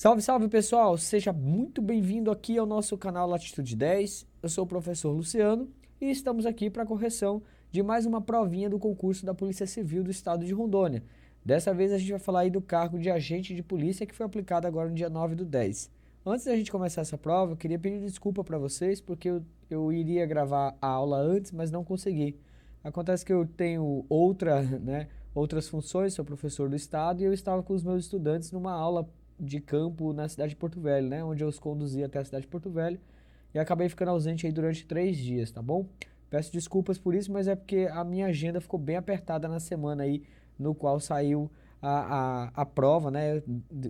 Salve, salve pessoal! Seja muito bem-vindo aqui ao nosso canal Latitude 10. Eu sou o professor Luciano e estamos aqui para a correção de mais uma provinha do concurso da Polícia Civil do Estado de Rondônia. Dessa vez a gente vai falar aí do cargo de agente de polícia que foi aplicado agora no dia 9/10. Antes da gente começar essa prova, eu queria pedir desculpa para vocês porque eu iria gravar a aula antes, mas não consegui. Acontece que eu tenho outras funções, sou professor do estado e eu estava com os meus estudantes numa aula de campo na cidade de Porto Velho, né? Onde eu os conduzi até a cidade de Porto Velho e acabei ficando ausente aí durante 3 dias, tá bom? Peço desculpas por isso, mas é porque a minha agenda ficou bem apertada na semana aí, no qual saiu a prova, né?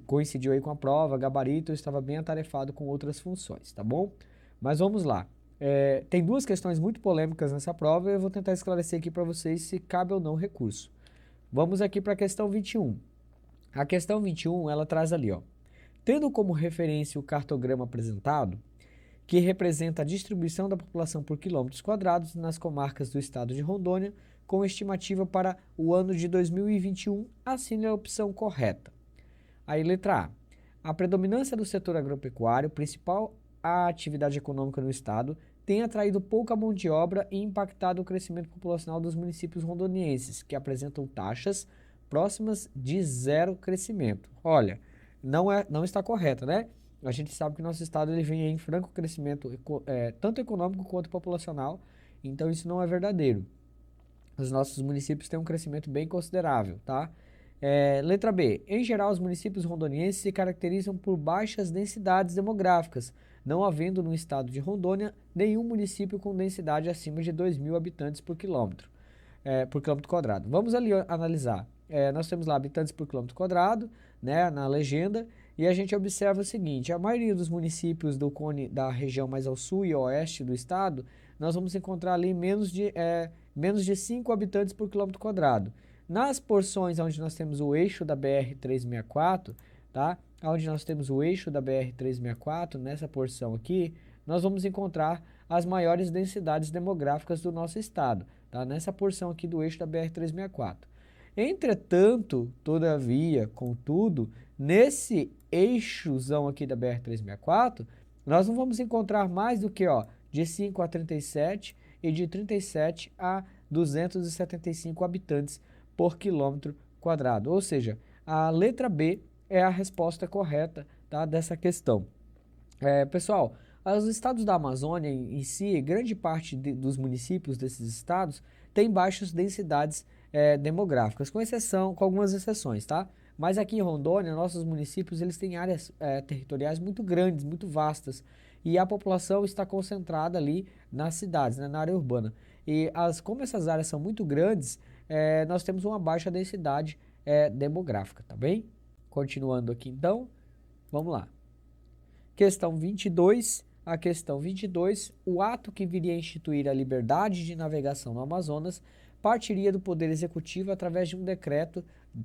Coincidiu aí com a prova, gabarito, eu estava bem atarefado com outras funções, tá bom? Mas vamos lá. Tem duas questões muito polêmicas nessa prova e eu vou tentar esclarecer aqui para vocês se cabe ou não recurso. Vamos aqui para a questão 21. A questão 21, ela traz ali, ó. Tendo como referência o cartograma apresentado, que representa a distribuição da população por quilômetros quadrados nas comarcas do estado de Rondônia, com estimativa para o ano de 2021, assine a opção correta. Aí, letra A. A predominância do setor agropecuário, principal atividade econômica no estado, tem atraído pouca mão de obra e impactado o crescimento populacional dos municípios rondonienses, que apresentam taxas próximas de zero crescimento. Olha, não está correta, né? A gente sabe que nosso estado ele vem em franco crescimento, tanto econômico quanto populacional, então isso não é verdadeiro. Os nossos municípios têm um crescimento bem considerável, tá? Letra B. Em geral, os municípios rondonienses se caracterizam por baixas densidades demográficas, não havendo no estado de Rondônia nenhum município com densidade acima de 2.000 habitantes por quilômetro quadrado. Vamos ali analisar. Nós temos lá habitantes por quilômetro quadrado, né, na legenda, e a gente observa o seguinte: a maioria dos municípios do cone da região mais ao sul e oeste do estado, nós vamos encontrar ali menos de 5 habitantes por quilômetro quadrado. Nas porções onde nós temos o eixo da BR-364, tá? Onde nós temos o eixo da BR-364, nessa porção aqui, nós vamos encontrar as maiores densidades demográficas do nosso estado, tá? Nessa porção aqui do eixo da BR-364. Entretanto, todavia, contudo, nesse eixozão aqui da BR-364, nós não vamos encontrar mais do que, ó, de 5 a 37 e de 37 a 275 habitantes por quilômetro quadrado. Ou seja, a letra B é a resposta correta, tá, dessa questão. Pessoal, os estados da Amazônia em si, grande parte dos municípios desses estados tem baixas densidades demográficas, com algumas exceções, tá? Mas aqui em Rondônia, nossos municípios eles têm áreas territoriais muito grandes, muito vastas, e a população está concentrada ali nas cidades, né, na área urbana. E como essas áreas são muito grandes, nós temos uma baixa densidade demográfica, tá bem? Continuando aqui então, vamos lá. Questão 22. A questão 22, o ato que viria a instituir a liberdade de navegação no Amazonas partiria do Poder Executivo através de um decreto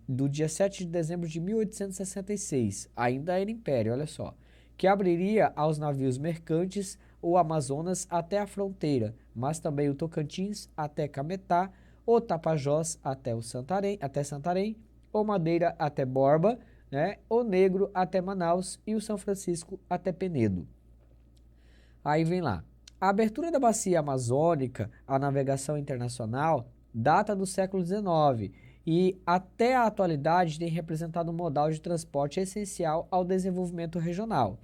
do dia 7 de dezembro de 1866, ainda era Império, olha só, que abriria aos navios mercantes o Amazonas até a fronteira, mas também o Tocantins até Cametá, o Tapajós até Santarém, o Madeira até Borba, né, o Negro até Manaus e o São Francisco até Penedo. Aí vem lá. A abertura da bacia amazônica à navegação internacional data do século XIX e até a atualidade tem representado um modal de transporte essencial ao desenvolvimento regional.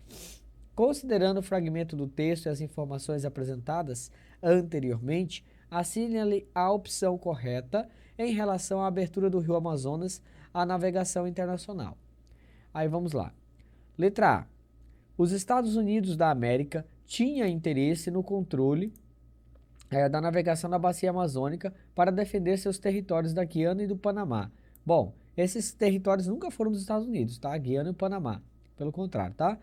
Considerando o fragmento do texto e as informações apresentadas anteriormente, assine-lhe a opção correta em relação à abertura do Rio Amazonas à navegação internacional. Aí vamos lá. Letra A. Os Estados Unidos da América tinham interesse no controle da navegação na bacia amazônica para defender seus territórios da Guiana e do Panamá. Bom, esses territórios nunca foram dos Estados Unidos, tá? Guiana e o Panamá, pelo contrário, tá?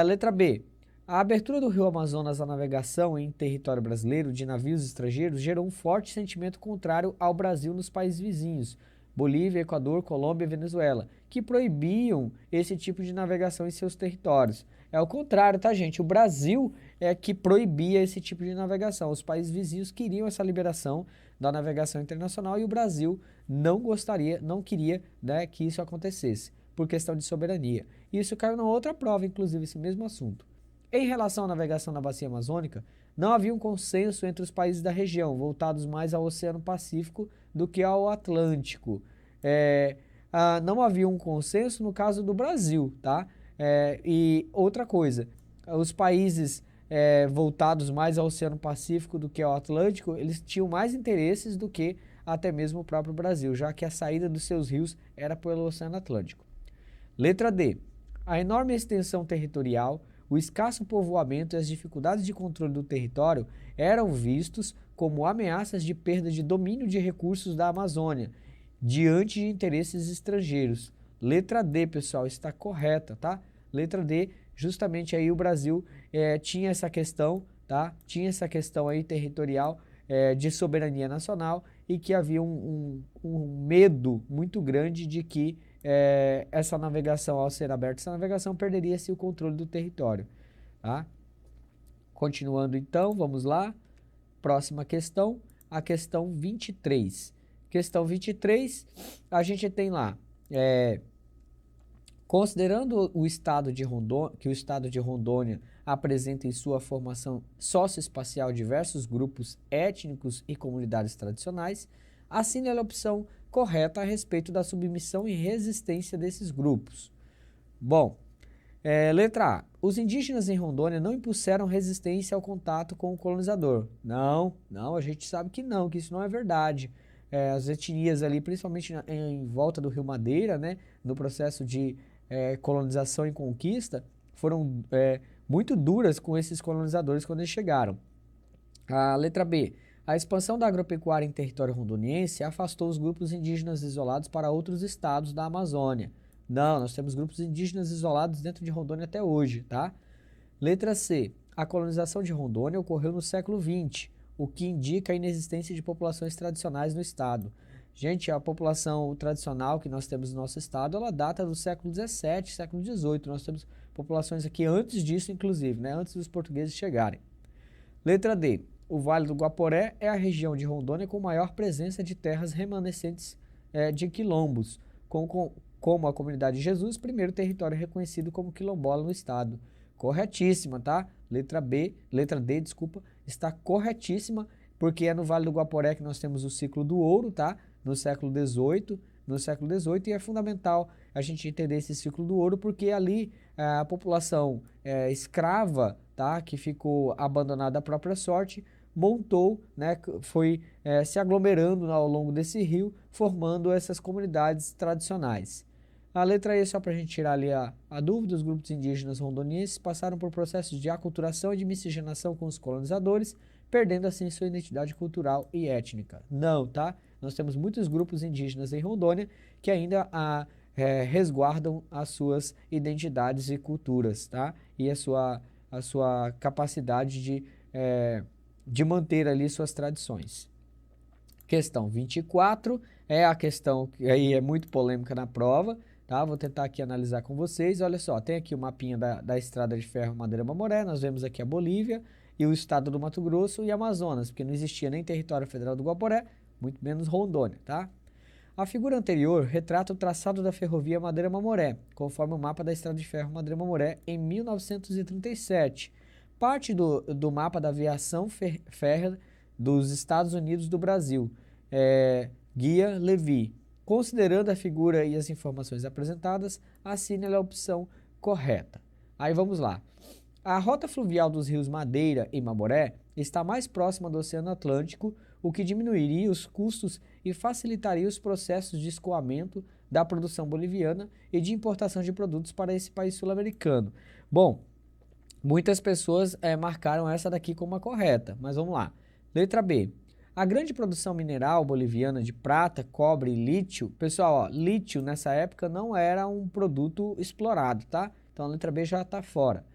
Letra B. A abertura do Rio Amazonas à navegação em território brasileiro de navios estrangeiros gerou um forte sentimento contrário ao Brasil nos países vizinhos, Bolívia, Equador, Colômbia e Venezuela, que proibiam esse tipo de navegação em seus territórios. É o contrário, tá, gente? O Brasil é que proibia esse tipo de navegação. Os países vizinhos queriam essa liberação da navegação internacional e o Brasil não queria, né, que isso acontecesse. por questão de soberania. Isso caiu na outra prova, inclusive, esse mesmo assunto. Em relação à navegação na bacia amazônica, não havia um consenso entre os países da região, voltados mais ao Oceano Pacífico do que ao Atlântico. Não havia um consenso no caso do Brasil, tá? E outra coisa, os países voltados mais ao Oceano Pacífico do que ao Atlântico, eles tinham mais interesses do que até mesmo o próprio Brasil, já que a saída dos seus rios era pelo Oceano Atlântico. Letra D. A enorme extensão territorial, o escasso povoamento e as dificuldades de controle do território eram vistos como ameaças de perda de domínio de recursos da Amazônia, diante de interesses estrangeiros. Letra D, pessoal, está correta, tá? Letra D, justamente aí o Brasil tinha essa questão, tá? Tinha essa questão aí territorial de soberania nacional e que havia um medo muito grande de que essa navegação, ao ser aberta, essa navegação perderia-se o controle do território, tá? Continuando então, vamos lá. Próxima questão, a questão 23. Questão 23, a gente tem lá, considerando o estado de Rondônia, que o estado de Rondônia apresenta em sua formação socioespacial diversos grupos étnicos e comunidades tradicionais, assinale a opção correta a respeito da submissão e resistência desses grupos. Bom, letra A. Os indígenas em Rondônia não impuseram resistência ao contato com o colonizador. Não, a gente sabe que não, que isso não é verdade. As etnias ali, principalmente em volta do Rio Madeira, né, no processo de colonização e conquista, foram muito duras com esses colonizadores quando eles chegaram. A letra B. A expansão da agropecuária em território rondoniense afastou os grupos indígenas isolados para outros estados da Amazônia. Não, nós temos grupos indígenas isolados dentro de Rondônia até hoje, tá? Letra C. A colonização de Rondônia ocorreu no século XX, o que indica a inexistência de populações tradicionais no estado. Gente, a população tradicional que nós temos no nosso estado, ela data do século XVII, século XVIII. Nós temos populações aqui antes disso, inclusive, né? Antes dos portugueses chegarem. Letra D. O Vale do Guaporé é a região de Rondônia com maior presença de terras remanescentes de quilombos, como a Comunidade de Jesus, primeiro território reconhecido como quilombola no estado. Corretíssima, tá? Letra D, está corretíssima, porque é no Vale do Guaporé que nós temos o ciclo do ouro, tá? No século XVIII, e é fundamental a gente entender esse ciclo do ouro, porque ali a população escrava, tá? Que ficou abandonada à própria sorte, montou, né? Foi se aglomerando ao longo desse rio, formando essas comunidades tradicionais. A letra E, só para a gente tirar ali a dúvida, os grupos indígenas rondonienses passaram por processos de aculturação e de miscigenação com os colonizadores, perdendo assim sua identidade cultural e étnica. Não, tá? Nós temos muitos grupos indígenas em Rondônia que ainda resguardam as suas identidades e culturas, tá? E a sua capacidade de manter ali suas tradições. Questão 24 é a questão que aí é muito polêmica na prova, tá? Vou tentar aqui analisar com vocês. Olha só, tem aqui o mapinha da estrada de ferro Madeira-Mamoré, nós vemos aqui a Bolívia e o estado do Mato Grosso e Amazonas, porque não existia nem território federal do Guaporé, muito menos Rondônia, tá? A figura anterior retrata o traçado da ferrovia Madeira-Mamoré, conforme o mapa da estrada de ferro Madeira-Mamoré em 1937. Parte do mapa da aviação férrea dos Estados Unidos do Brasil, Guia Levi. Considerando a figura e as informações apresentadas, assine a opção correta. Aí vamos lá. A rota fluvial dos rios Madeira e Mamoré está mais próxima do Oceano Atlântico, o que diminuiria os custos e facilitaria os processos de escoamento da produção boliviana e de importação de produtos para esse país sul-americano. Bom, muitas pessoas marcaram essa daqui como a correta, mas vamos lá. Letra B. A grande produção mineral boliviana de prata, cobre e lítio, pessoal, lítio nessa época não era um produto explorado, tá? Então a letra B já está fora.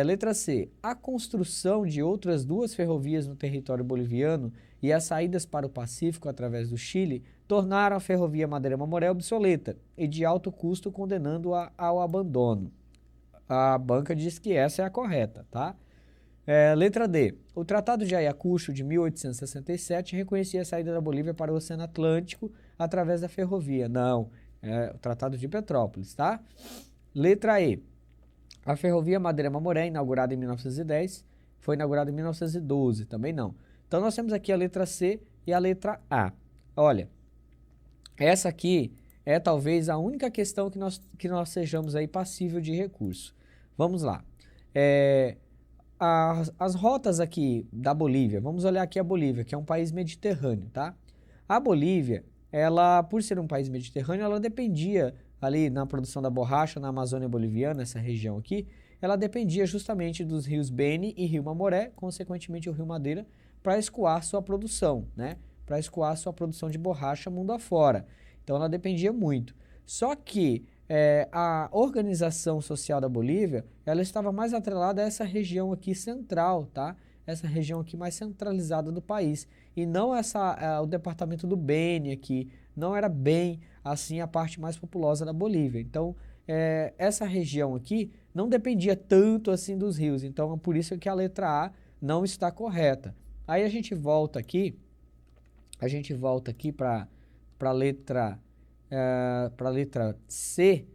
Letra C. A construção de outras duas ferrovias no território boliviano e as saídas para o Pacífico através do Chile tornaram a ferrovia Madeira-Mamoré obsoleta e de alto custo, condenando-a ao abandono. A banca diz que essa é a correta, tá? Letra D. O Tratado de Ayacucho de 1867 reconhecia a saída da Bolívia para o Oceano Atlântico através da ferrovia. Não, o Tratado de Petrópolis, tá? Letra E. A ferrovia Madeira-Mamoré, inaugurada em 1910, foi inaugurada em 1912, também não. Então nós temos aqui a letra C e a letra A. Olha, essa aqui é talvez a única questão que nós sejamos aí passível de recurso. Vamos lá. As rotas aqui da Bolívia, vamos olhar aqui a Bolívia, que é um país mediterrâneo, tá? A Bolívia, ela, por ser um país mediterrâneo, ela dependia ali na produção da borracha na Amazônia Boliviana, essa região aqui, ela dependia justamente dos rios Beni e Rio Mamoré, consequentemente o Rio Madeira, para escoar sua produção, né? Para escoar sua produção de borracha mundo afora. Então ela dependia muito. Só que a organização social da Bolívia, ela estava mais atrelada a essa região aqui central, tá? Essa região aqui mais centralizada do país. E não o departamento do Beni aqui, não era bem assim a parte mais populosa da Bolívia. Então, essa região aqui não dependia tanto assim dos rios. Então, é por isso que a letra A não está correta. Aí a gente volta aqui para a letra C,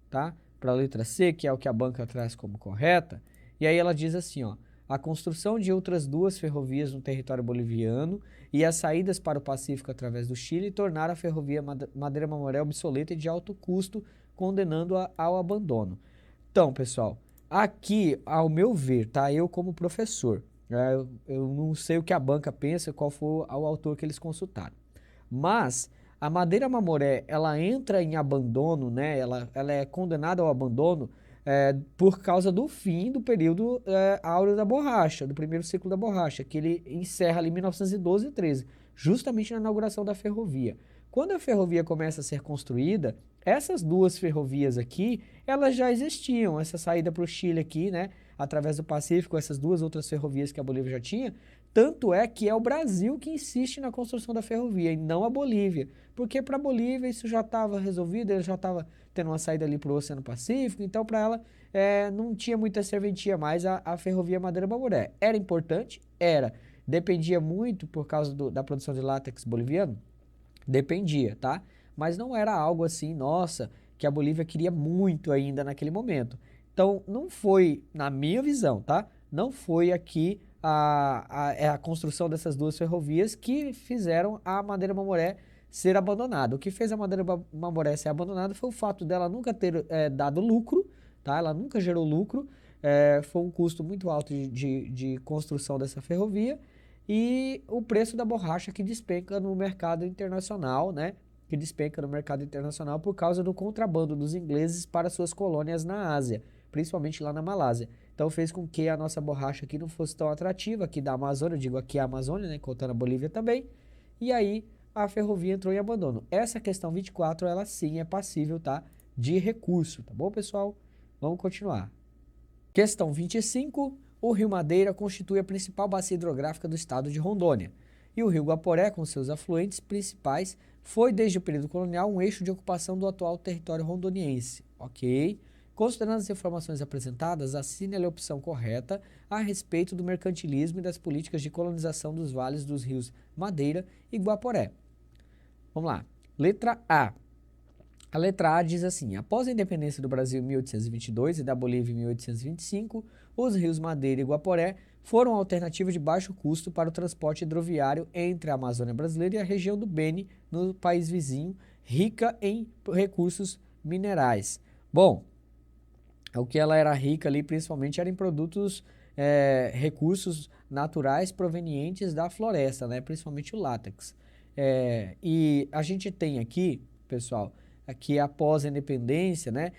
tá? Para a letra C, que é o que a banca traz como correta. E aí ela diz assim, ó, a construção de outras duas ferrovias no território boliviano e as saídas para o Pacífico através do Chile tornaram a ferrovia Madeira-Mamoré obsoleta e de alto custo, condenando-a ao abandono. Então, pessoal, aqui, ao meu ver, tá? Eu como professor, eu não sei o que a banca pensa, qual foi o autor que eles consultaram. Mas a Madeira Mamoré, ela entra em abandono, né? Ela é condenada ao abandono por causa do fim do período áureo da borracha, do primeiro ciclo da borracha, que ele encerra ali em 1912 e 13, justamente na inauguração da ferrovia. Quando a ferrovia começa a ser construída, essas duas ferrovias aqui, elas já existiam, essa saída para o Chile aqui, né? Através do Pacífico, essas duas outras ferrovias que a Bolívia já tinha, tanto é que é o Brasil que insiste na construção da ferrovia e não a Bolívia, porque para a Bolívia isso já estava resolvido, ele já estava tendo uma saída ali para o Oceano Pacífico, então para ela não tinha muita serventia mais a ferrovia Madeira-Mamoré. Era importante? Era. Dependia muito por causa da produção de látex boliviano? Dependia, tá? Mas não era algo assim, nossa, que a Bolívia queria muito ainda naquele momento. Então, não foi, na minha visão, tá? Não foi aqui a construção dessas duas ferrovias que fizeram a Madeira Mamoré ser abandonada. O que fez a Madeira Mamoré ser abandonada foi o fato dela nunca ter dado lucro, tá? Ela nunca gerou lucro, foi um custo muito alto de construção dessa ferrovia e o preço da borracha que despenca no mercado internacional, né? Que despenca no mercado internacional por causa do contrabando dos ingleses para suas colônias na Ásia, principalmente lá na Malásia. Então fez com que a nossa borracha aqui não fosse tão atrativa, aqui da Amazônia, eu digo aqui a Amazônia, né, contando a Bolívia também, e aí a ferrovia entrou em abandono. Essa questão 24, ela sim é passível, tá, de recurso, tá bom, pessoal? Vamos continuar. Questão 25, o Rio Madeira constitui a principal bacia hidrográfica do estado de Rondônia, e o Rio Guaporé, com seus afluentes principais, foi desde o período colonial um eixo de ocupação do atual território rondoniense, ok? Considerando as informações apresentadas, assine a opção correta a respeito do mercantilismo e das políticas de colonização dos vales dos rios Madeira e Guaporé. Vamos lá. Letra A. A letra A diz assim, após a independência do Brasil em 1822 e da Bolívia em 1825, os rios Madeira e Guaporé foram alternativa de baixo custo para o transporte hidroviário entre a Amazônia brasileira e a região do Beni, no país vizinho, rica em recursos minerais. Bom, o que ela era rica ali principalmente era em produtos, recursos naturais provenientes da floresta, né? Principalmente o látex. E a gente tem aqui, pessoal, aqui após a independência, né?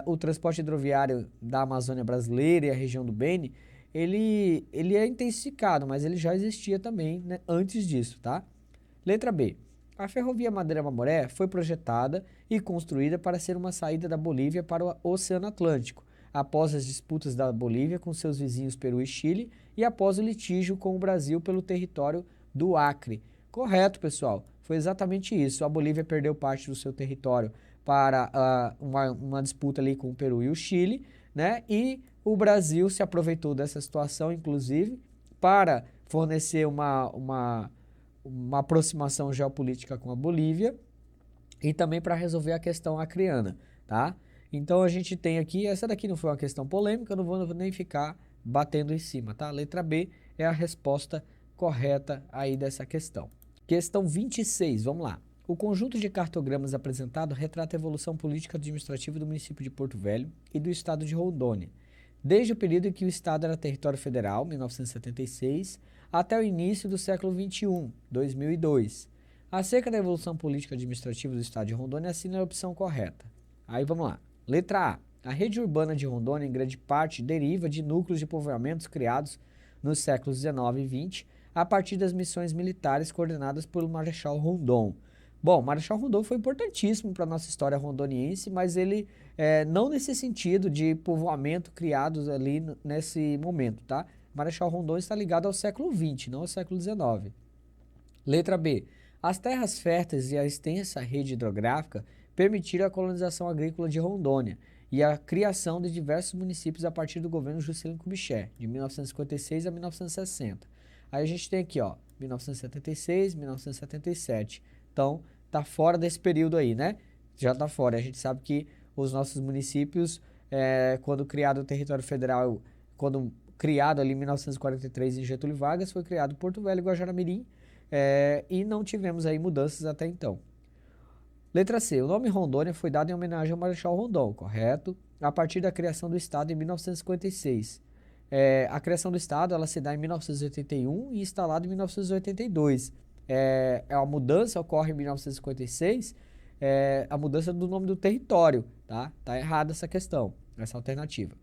O transporte hidroviário da Amazônia brasileira e a região do Beni, ele é intensificado, mas ele já existia também, né, antes disso, tá? Letra B. A ferrovia Madeira-Mamoré foi projetada e construída para ser uma saída da Bolívia para o Oceano Atlântico, após as disputas da Bolívia com seus vizinhos Peru e Chile e após o litígio com o Brasil pelo território do Acre. Correto, pessoal. Foi exatamente isso. A Bolívia perdeu parte do seu território para uma disputa ali com o Peru e o Chile, né? E o Brasil se aproveitou dessa situação, inclusive, para fornecer uma aproximação geopolítica com a Bolívia e também para resolver a questão acreana, tá? Então a gente tem aqui, essa daqui não foi uma questão polêmica, eu não vou nem ficar batendo em cima, tá? Letra B é a resposta correta aí dessa questão. Questão 26, vamos lá. O conjunto de cartogramas apresentado retrata a evolução política administrativa do município de Porto Velho e do estado de Rondônia, desde o período em que o estado era território federal, 1976, até o início do século XXI, 2002. Acerca da evolução política administrativa do estado de Rondônia, assina a opção correta. Aí vamos lá. Letra A. A rede urbana de Rondônia, em grande parte, deriva de núcleos de povoamentos criados nos séculos XIX e XX, a partir das missões militares coordenadas pelo Marechal Rondon. Bom, Marechal Rondon foi importantíssimo para a nossa história rondoniense, mas ele não nesse sentido de povoamento criados ali nesse momento, tá? Marechal Rondon está ligado ao século XX, não ao século XIX. Letra B. As terras férteis e a extensa rede hidrográfica permitiram a colonização agrícola de Rondônia e a criação de diversos municípios a partir do governo Juscelino Kubitschek, de 1956 a 1960. Aí a gente tem aqui, ó, 1976, 1977. Então, tá fora desse período aí, né? Já tá fora. A gente sabe que os nossos municípios, quando criado o território federal, quando criado ali em 1943 em Getúlio Vargas, foi criado Porto Velho e Guajará-Mirim, e não tivemos aí mudanças até então. Letra C. O nome Rondônia foi dado em homenagem ao Marechal Rondon, correto? A partir da criação do Estado em 1956. A criação do Estado ela se dá em 1981 e instalado em 1982. A mudança ocorre em 1956, a mudança do nome do território, tá? Tá errada essa questão, essa alternativa.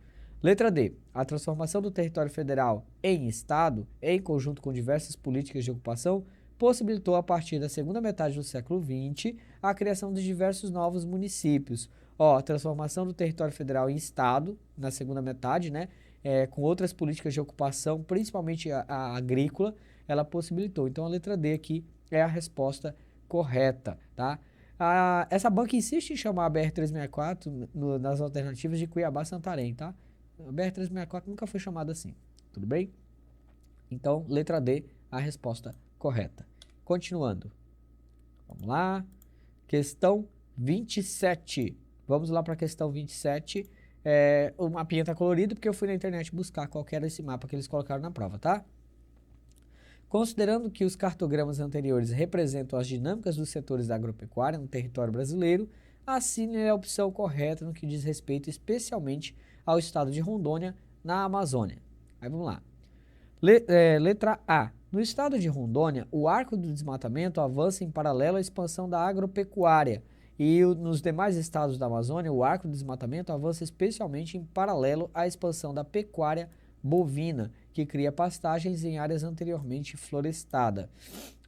Letra D. A transformação do território federal em Estado, em conjunto com diversas políticas de ocupação, possibilitou a partir da segunda metade do século XX a criação de diversos novos municípios. A transformação do território federal em Estado, na segunda metade, né? Com outras políticas de ocupação, principalmente a agrícola, ela possibilitou. Então a letra D aqui é a resposta correta, tá? Essa banca insiste em chamar a BR-364 nas alternativas de Cuiabá-Santarém, tá? A BR-364 nunca foi chamada assim, tudo bem? Então, letra D, a resposta correta. Continuando. Vamos lá. Questão 27. Vamos lá para a questão 27. O mapinha tá colorido porque eu fui na internet buscar qual era esse mapa que eles colocaram na prova, tá? Considerando que os cartogramas anteriores representam as dinâmicas dos setores da agropecuária no território brasileiro, assine a opção correta no que diz respeito especialmente ao estado de Rondônia, na Amazônia. Aí vamos lá. Letra A. No estado de Rondônia, o arco do desmatamento avança em paralelo à expansão da agropecuária e nos demais estados da Amazônia, o arco do desmatamento avança especialmente em paralelo à expansão da pecuária bovina, que cria pastagens em áreas anteriormente florestadas.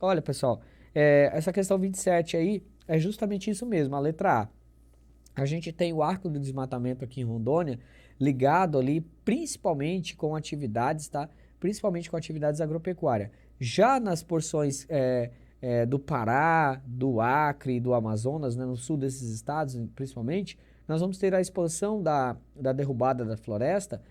Olha, pessoal, essa questão 27 aí é justamente isso mesmo, a letra A. A gente tem o arco do desmatamento aqui em Rondônia ligado ali principalmente com atividades, tá? Principalmente com atividades agropecuárias. Já nas porções do Pará, do Acre e do Amazonas, né, no sul desses estados principalmente, nós vamos ter a expansão da derrubada da floresta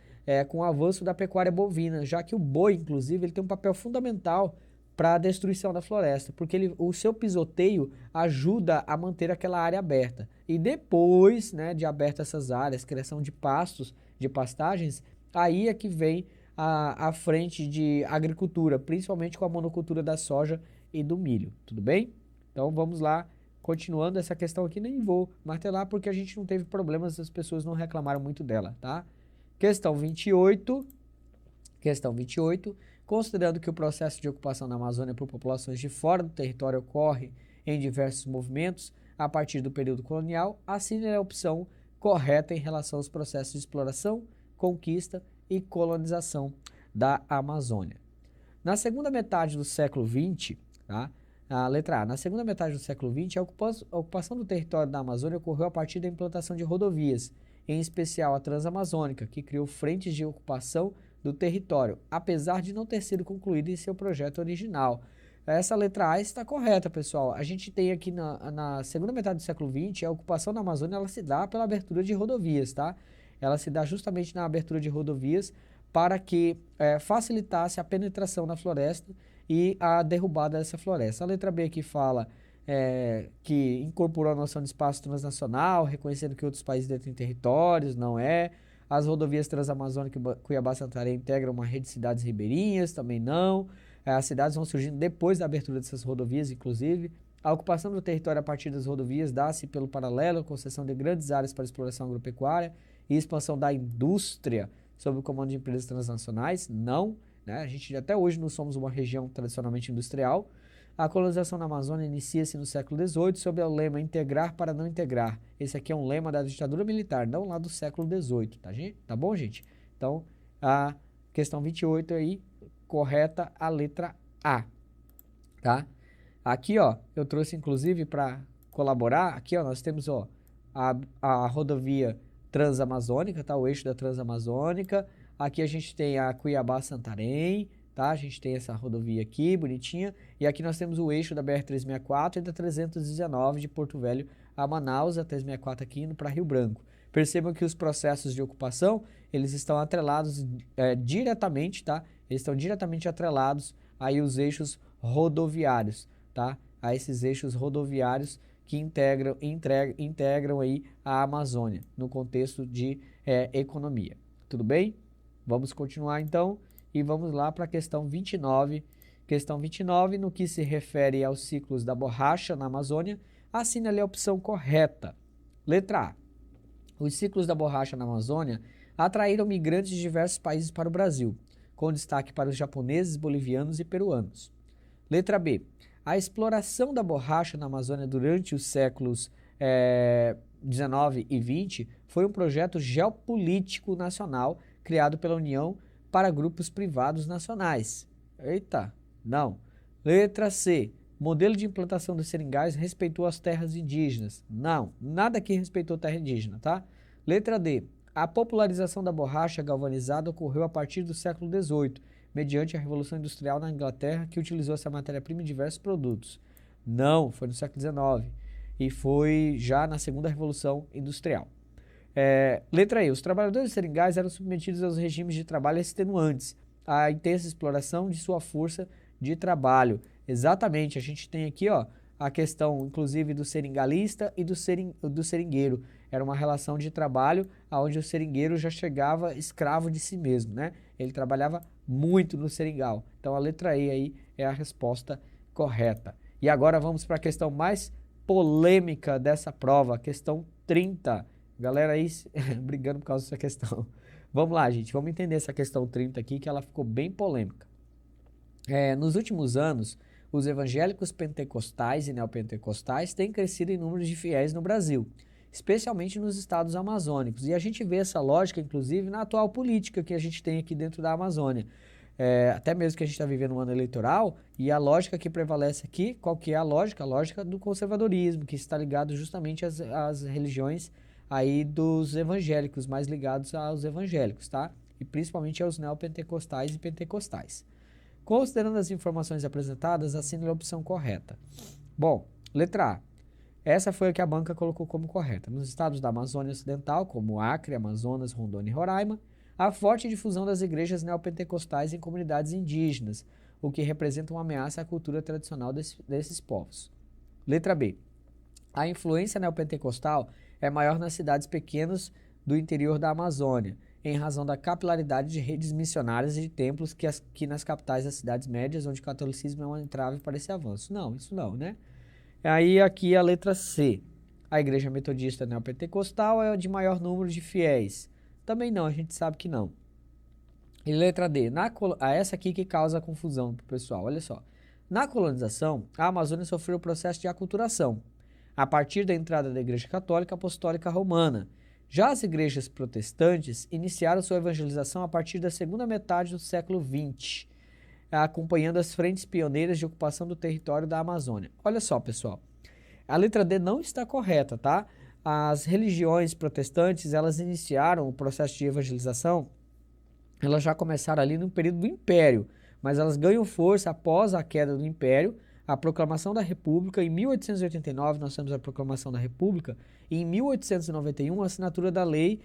com o avanço da pecuária bovina, já que o boi, inclusive, ele tem um papel fundamental para a destruição da floresta, porque o seu pisoteio ajuda a manter aquela área aberta. E depois, né, de aberta essas áreas, criação de pastos, de pastagens, aí é que vem a frente de agricultura, principalmente com a monocultura da soja e do milho, tudo bem? Então vamos lá, continuando essa questão aqui, nem vou martelar porque a gente não teve problemas, as pessoas não reclamaram muito dela, tá? Questão 28, considerando que o processo de ocupação da Amazônia por populações de fora do território ocorre em diversos movimentos a partir do período colonial, assine a opção correta em relação aos processos de exploração, conquista e colonização da Amazônia. Na segunda metade do século XX, tá? A letra A. Na segunda metade do século XX, a ocupação do território da Amazônia ocorreu a partir da implantação de rodovias, em especial a Transamazônica, que criou frentes de ocupação do território, apesar de não ter sido concluída em seu projeto original. Essa letra A está correta, pessoal. A gente tem aqui na segunda metade do século XX, a ocupação da Amazônia ela se dá pela abertura de rodovias, tá? Ela se dá justamente na abertura de rodovias para que facilitasse a penetração na floresta e a derrubada dessa floresta. A letra B aqui fala que incorporou a noção de espaço transnacional, reconhecendo que outros países detêm territórios, não é. As rodovias Transamazônica e Cuiabá-Santarém integram uma rede de cidades ribeirinhas, também não. As cidades vão surgindo depois da abertura dessas rodovias, inclusive. A ocupação do território a partir das rodovias dá-se pelo paralelo à concessão de grandes áreas para exploração agropecuária e expansão da indústria sob o comando de empresas transnacionais, não. Né? A gente até hoje não somos uma região tradicionalmente industrial. A colonização na Amazônia inicia-se no século XVIII sob o lema integrar para não integrar. Esse aqui é um lema da ditadura militar, não lá do século XVIII, tá bom, gente? Então, a questão 28 aí, correta a letra A, tá? Aqui, ó, eu trouxe inclusive para colaborar, aqui, ó, nós temos, ó, a rodovia Transamazônica, tá? O eixo da Transamazônica. Aqui a gente tem a Cuiabá-Santarém, tá? A gente tem essa rodovia aqui, bonitinha. E aqui nós temos o eixo da BR-364 e da 319 de Porto Velho a Manaus, a 364 aqui indo para Rio Branco. Percebam que os processos de ocupação, eles estão atrelados diretamente, tá? Eles estão diretamente atrelados aí os eixos rodoviários, tá? A esses eixos rodoviários que integram aí a Amazônia, no contexto de economia. Tudo bem? Vamos continuar então e vamos lá para a questão 29. Questão 29, no que se refere aos ciclos da borracha na Amazônia, assine ali a opção correta. Letra A. Os ciclos da borracha na Amazônia atraíram migrantes de diversos países para o Brasil, com destaque para os japoneses, bolivianos e peruanos. Letra B. A exploração da borracha na Amazônia durante os séculos 19 e 20 foi um projeto geopolítico nacional criado pela União para grupos privados nacionais. Eita, não. Letra C. Modelo de implantação dos seringais respeitou as terras indígenas. Não, nada aqui respeitou terra indígena, tá? Letra D. A popularização da borracha galvanizada ocorreu a partir do século XVIII, mediante a Revolução Industrial na Inglaterra, que utilizou essa matéria-prima em diversos produtos. Não, foi no século XIX e foi já na Segunda Revolução Industrial. Letra E. Os trabalhadores seringais eram submetidos aos regimes de trabalho extenuantes, à intensa exploração de sua força de trabalho. Exatamente, a gente tem aqui, ó, a questão, inclusive, do seringalista e do seringueiro. Era uma relação de trabalho onde o seringueiro já chegava escravo de si mesmo, né? Ele trabalhava muito no seringal. Então, a letra E aí é a resposta correta. E agora vamos para a questão mais polêmica dessa prova, a questão 30. Galera aí brigando por causa dessa questão. Vamos lá, gente, vamos entender essa questão 30 aqui, que ela ficou bem polêmica. Nos últimos anos, os evangélicos pentecostais e neopentecostais têm crescido em número de fiéis no Brasil, especialmente nos estados amazônicos. E a gente vê essa lógica, inclusive, na atual política que a gente tem aqui dentro da Amazônia. Até mesmo que a gente está vivendo um ano eleitoral, e a lógica que prevalece aqui, qual que é a lógica? A lógica do conservadorismo, que está ligado justamente às religiões aí dos evangélicos, mais ligados aos evangélicos, tá? E principalmente aos neopentecostais e pentecostais. Considerando as informações apresentadas, assine a opção correta. Bom, letra A. Essa foi a que a banca colocou como correta. Nos estados da Amazônia Ocidental, como Acre, Amazonas, Rondônia e Roraima, há forte difusão das igrejas neopentecostais em comunidades indígenas, o que representa uma ameaça à cultura tradicional desses povos. Letra B. A influência neopentecostal é maior nas cidades pequenas do interior da Amazônia, em razão da capilaridade de redes missionárias e de templos que nas capitais das cidades médias, onde o catolicismo é uma entrave para esse avanço. Não, isso não, né? Aí aqui a letra C. A igreja metodista neopentecostal é a de maior número de fiéis. Também não, a gente sabe que não. E letra D. Essa aqui que causa confusão para o pessoal, olha só. Na colonização, a Amazônia sofreu o processo de aculturação, a partir da entrada da Igreja Católica Apostólica Romana. Já as igrejas protestantes iniciaram sua evangelização a partir da segunda metade do século XX, acompanhando as frentes pioneiras de ocupação do território da Amazônia. Olha só, pessoal, a letra D não está correta, tá? As religiões protestantes, elas iniciaram o processo de evangelização, elas já começaram ali no período do Império, mas elas ganham força após a queda do Império, a proclamação da República. Em 1889 nós temos a proclamação da República e em 1891 a assinatura da lei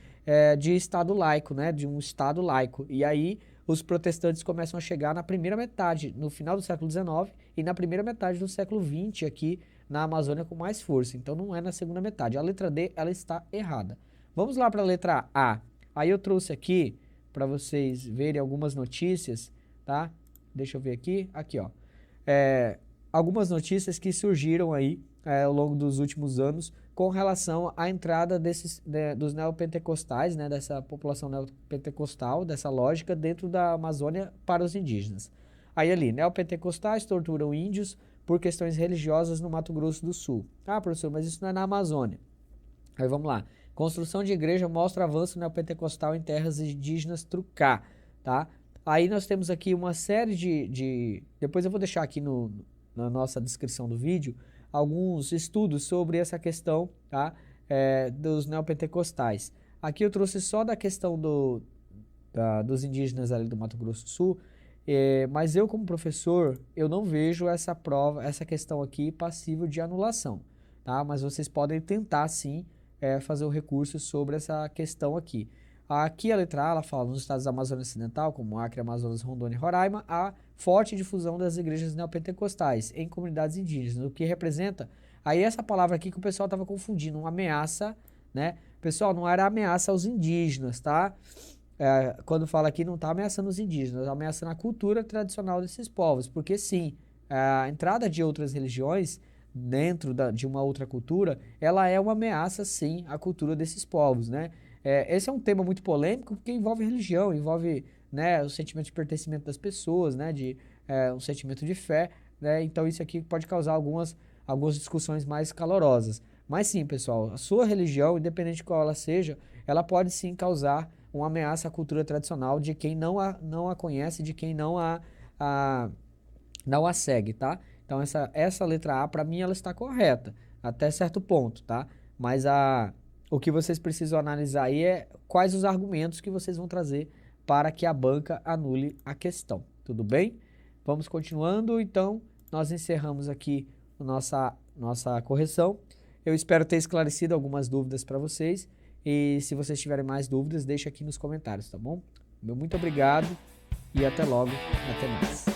de Estado laico, né, de um Estado laico. E aí os protestantes começam a chegar na primeira metade, no final do século XIX e na primeira metade do século XX aqui na Amazônia com mais força. Então não é na segunda metade. A letra D, ela está errada. Vamos lá para a letra A. Aí eu trouxe aqui para vocês verem algumas notícias, tá? Deixa eu ver aqui. Aqui, ó. Algumas notícias que surgiram aí ao longo dos últimos anos com relação à entrada dos neopentecostais, né, dessa população neopentecostal, dessa lógica dentro da Amazônia para os indígenas. Aí ali, neopentecostais torturam índios por questões religiosas no Mato Grosso do Sul. Ah, professor, mas isso não é na Amazônia. Aí vamos lá. Construção de igreja mostra avanço neopentecostal em terras indígenas Trucá, tá? Aí nós temos aqui uma série depois eu vou deixar aqui na nossa descrição do vídeo alguns estudos sobre essa questão, tá? Dos neopentecostais. Aqui eu trouxe só da questão dos indígenas ali do Mato Grosso do Sul, mas eu como professor, eu não vejo essa questão aqui passível de anulação, tá? Mas vocês podem tentar sim fazer o recurso sobre essa questão aqui. Aqui a letra A, ela fala, nos estados da Amazônia Ocidental, como Acre, Amazonas, Rondônia e Roraima, há forte difusão das igrejas neopentecostais em comunidades indígenas, o que representa, aí essa palavra aqui que o pessoal estava confundindo, uma ameaça, né? Pessoal, não era ameaça aos indígenas, tá? Quando fala aqui, não está ameaçando os indígenas, está ameaçando a cultura tradicional desses povos, porque sim, a entrada de outras religiões dentro de uma outra cultura, ela é uma ameaça sim à cultura desses povos, né? Esse é um tema muito polêmico porque envolve religião, envolve, né, o sentimento de pertencimento das pessoas, né, um sentimento de fé, né? Então isso aqui pode causar algumas discussões mais calorosas. Mas sim, pessoal, a sua religião, independente de qual ela seja, ela pode sim causar uma ameaça à cultura tradicional de quem não a conhece, de quem não a segue, tá? Então essa letra A, para mim, ela está correta, até certo ponto, tá? Mas o que vocês precisam analisar aí é quais os argumentos que vocês vão trazer para que a banca anule a questão, tudo bem? Vamos continuando, então, nós encerramos aqui nossa correção. Eu espero ter esclarecido algumas dúvidas para vocês e se vocês tiverem mais dúvidas, deixe aqui nos comentários, tá bom? Muito obrigado e até logo, até mais.